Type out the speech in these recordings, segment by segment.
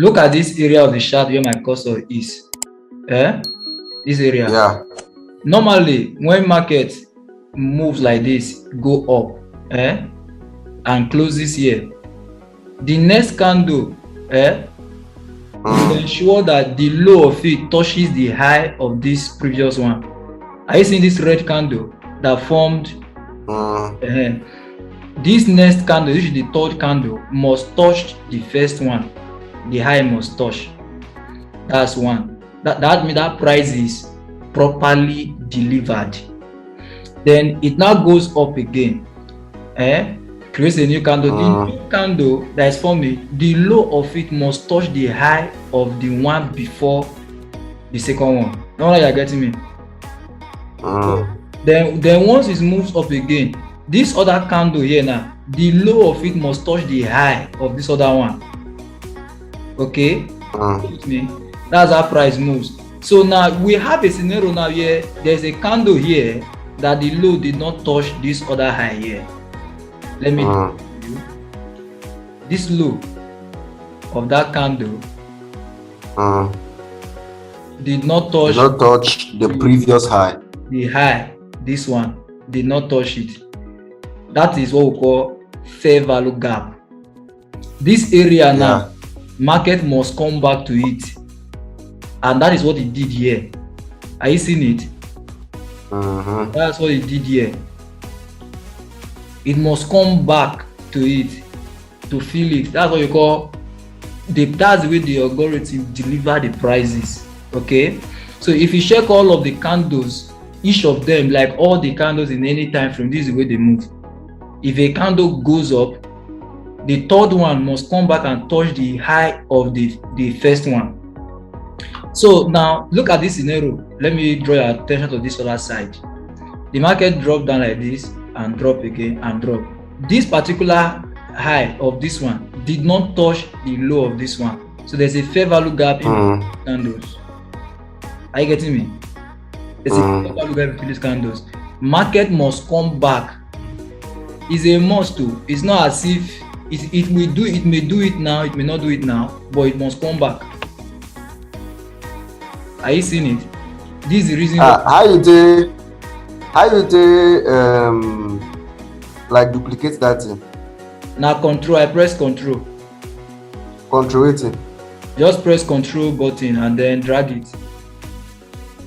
look at this area of the chart where my cursor is. This area. Yeah. Normally, when market moves like this, go up, and closes here, the next candle, will ensure that the low of it touches the high of this previous one. Are you seeing this red candle that formed? This next candle, this is the third candle, must touch the first one. The high must touch. That's one. That means that price is properly delivered. Then it now goes up again. Creates a new candle. The new candle that is forming, the low of it must touch the high of the one before the second one. Now you are getting me? Then once it moves up again, this other candle here now, the low of it must touch the high of this other one. Okay? That's how price moves. So now we have a scenario now here. There's a candle here that the low did not touch this other high here. Let me show you. This low of that candle did not touch the previous high. The high, this one, did not touch it. That is what we call fair value gap. This area now, market must come back to it. And that is what it did here. Are you seeing it? That's what it did here. It must come back to it to fill it. That's what you call that's the way the algorithm deliver the prices. Okay, so if you check all of the candles, each of them, like all the candles in any time frame, this is the way they move. If a candle goes up, the third one must come back and touch the high of the first one. So now look at this scenario. Let me draw your attention to this other side. The market dropped down like this and drop again and drop. This particular high of this one did not touch the low of this one. So there's a fair value gap in candles. Are you getting me? There's a fair value gap in these candles. Market must come back. It's a must too. It's not as if it may do it now, it may not do it now, but it must come back. Are you seeing it? This is the reason. How you like duplicate that thing? Now control. I press control. Control it. Just press control button and then drag it.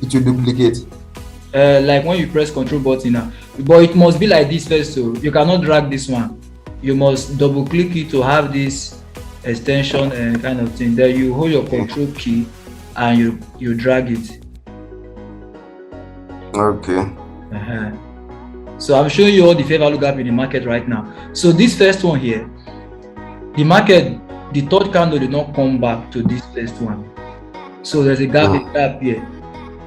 It will duplicate. Like when you press control button now. But it must be like this first, so you cannot drag this one. You must double click it to have this extension and kind of thing. Then you hold your control key and you drag it. Okay. So I'm showing you all the fair value gap in the market right now. So this first one here, the market, the third candle did not come back to this first one. So there's a gap here.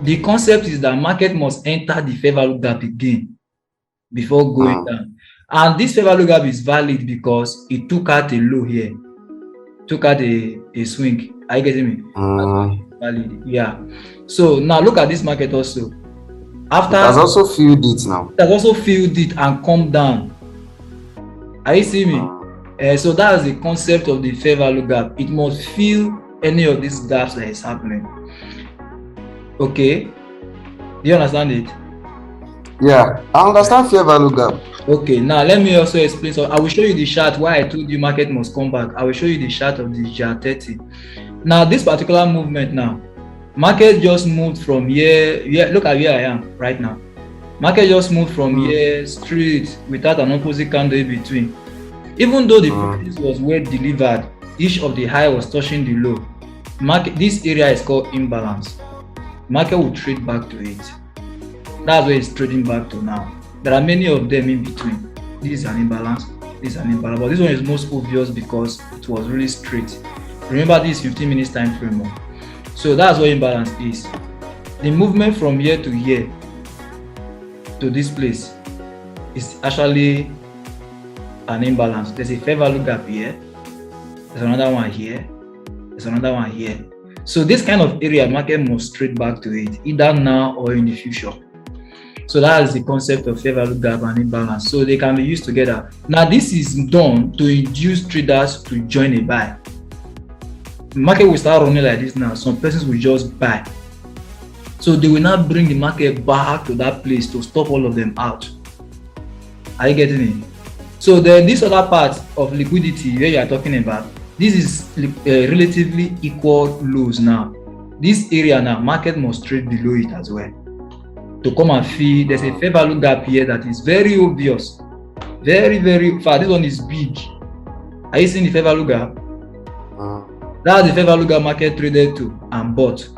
The concept is that market must enter the fair value gap again before going down. And this fair value gap is valid because it took out a low here, took out a swing. Are you getting me? Valid. Yeah. So now look at this market also. After it has also filled it now. It has also filled it and come down. Are you seeing me? So that's the concept of the fair value gap. It must fill any of these gaps that is happening. Okay. Do you understand it? Yeah, I understand fair value gap. Okay, now let me also explain. So I will show you the chart why I told you market must come back. I will show you the chart of the GR30. Now this particular movement now, market just moved from here. Look at where I am right now. Market just moved from here straight without an opposite candle in between. Even though the price was well delivered, each of the high was touching the low. This area is called imbalance. Market will trade back to it. That's where it's trading back to now. There are many of them in between. This is an imbalance, this is an imbalance, but this one is most obvious because it was really straight. Remember, this 15 minutes time frame. So that's what imbalance is. The movement from here to here to this place is actually an imbalance. There's a fair value gap here. There's another one here. There's another one here. So this kind of area, market must trade back to it, either now or in the future. So that is the concept of fair value gap and imbalance. So they can be used together. Now this is done to induce traders to join a buy. market will start running like this now. Some persons will just buy. So they will not bring the market back to that place to stop all of them out. Are you getting it? So then this other part of liquidity where you are talking about, this is relatively equal lows now. This area now, market must trade below it as well to come and feel. There's a fair value gap here that is very obvious, very far. This one is big. Are you seeing the fair value gap? That's the fair value gap market traded to and bought.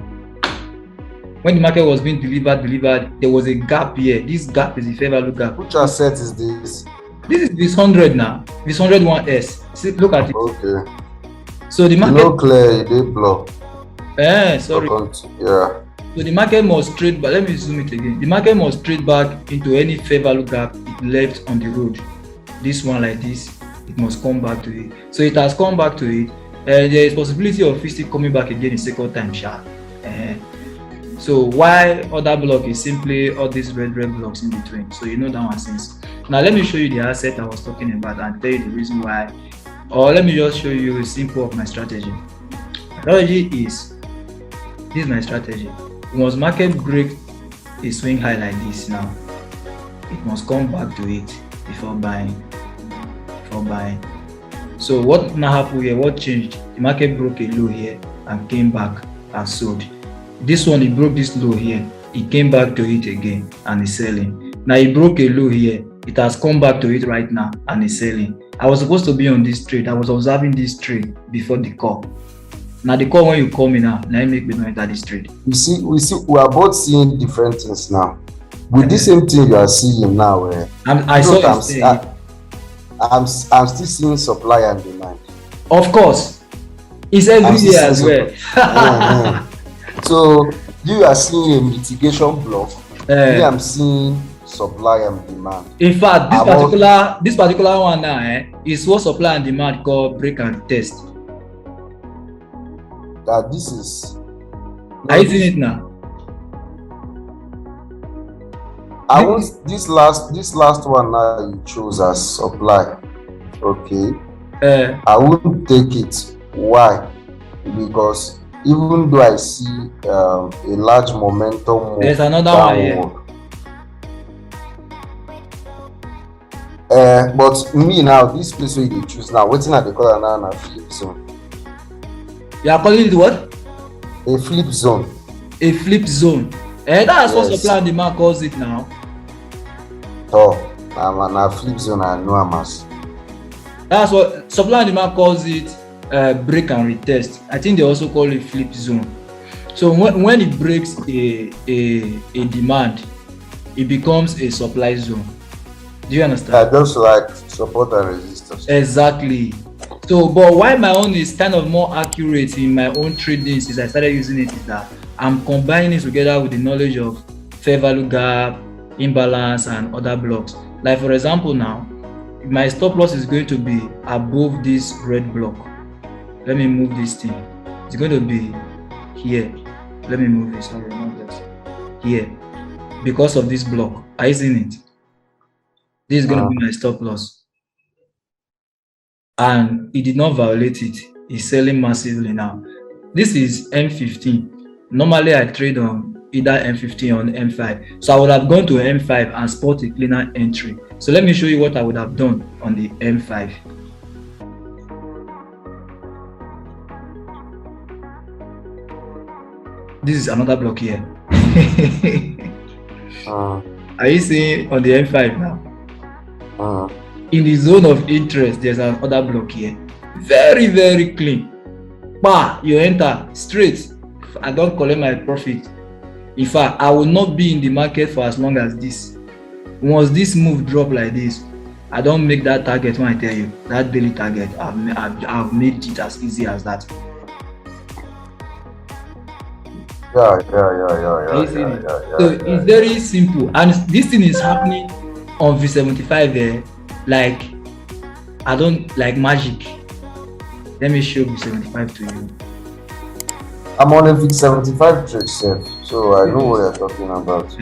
When the market was being delivered, there was a gap here. This gap is the fair value gap. Which asset is this? This is this 100 now. This 101S. See, look at it. Okay. So the market. No clear, they block. Sorry. Yeah. So the market must trade back. Let me zoom it again. The market must trade back into any fair value gap it left on the road. This one like this, it must come back to it. So it has come back to it. There is possibility of it still coming back again in second time sharp. So why other block is simply all these red blocks in between. So you know that one since. Now let me show you the asset I was talking about and tell you the reason why. Or let me just show you a simple of my strategy. Strategy is, this is my strategy. Once market break a swing high like this now, it must come back to it before buying. So what now happened here? What changed? The market broke a low here and came back and sold. This one, it broke this low here, it came back to it again and is selling. Now it broke a low here, it has come back to it right now and is selling. I was supposed to be on this trade. I was observing this trade before the call. Now the call, when you call me now, let me make me know enter this trade. We are both seeing different things now. With the same thing you are seeing now, I'm still seeing supply and demand. Of course, it's everywhere as well. So you are seeing a mitigation block. Me, I'm seeing supply and demand. In fact, this particular one now is what supply and demand called break and test. That this is. Are you seeing it now? This last one now you chose as supply. Okay. I wouldn't take it. Why? Because even though I see a large momentum move, there's another one here. But me now, this place where you choose now, waiting at the corner now na flip zone. You are calling it what? A flip zone. A flip zone. That's what supply and demand calls it now. Oh, I'm a flip zone. I know I'm as. That's what supply and demand calls it. Break and retest. I think they also call it flip zone. So when it breaks a demand, it becomes a supply zone. Do you understand? Just like support and resistance. Exactly. So, but why my own is kind of more accurate in my own trading since I started using it is that I'm combining it together with the knowledge of fair value gap, imbalance, and other blocks. Like for example, now my stop loss is going to be above this red block. Let me move this thing. It's going to be here. Let me move this. Sorry, not this. Here, because of this block. Are you seeing it? This is going to be my stop loss. And it did not violate it. It's selling massively now. This is M15. Normally I trade on either M15 or M5. So I would have gone to M5 and spot a cleaner entry. So let me show you what I would have done on the M5. This is another block here. Are you seeing on the M5 now? In the zone of interest, there's another block here. Very clean. You enter straight. I don't collect my profit. In fact, I will not be in the market for as long as this. Once this move drop like this, I don't make that target when I tell you that daily target. I've made it as easy as that. Yeah. So it's very simple, and this thing is happening on V75 there. Like I don't like magic. Let me show V75 to you. I'm on a V75 trade, sir, so I know what you're talking about.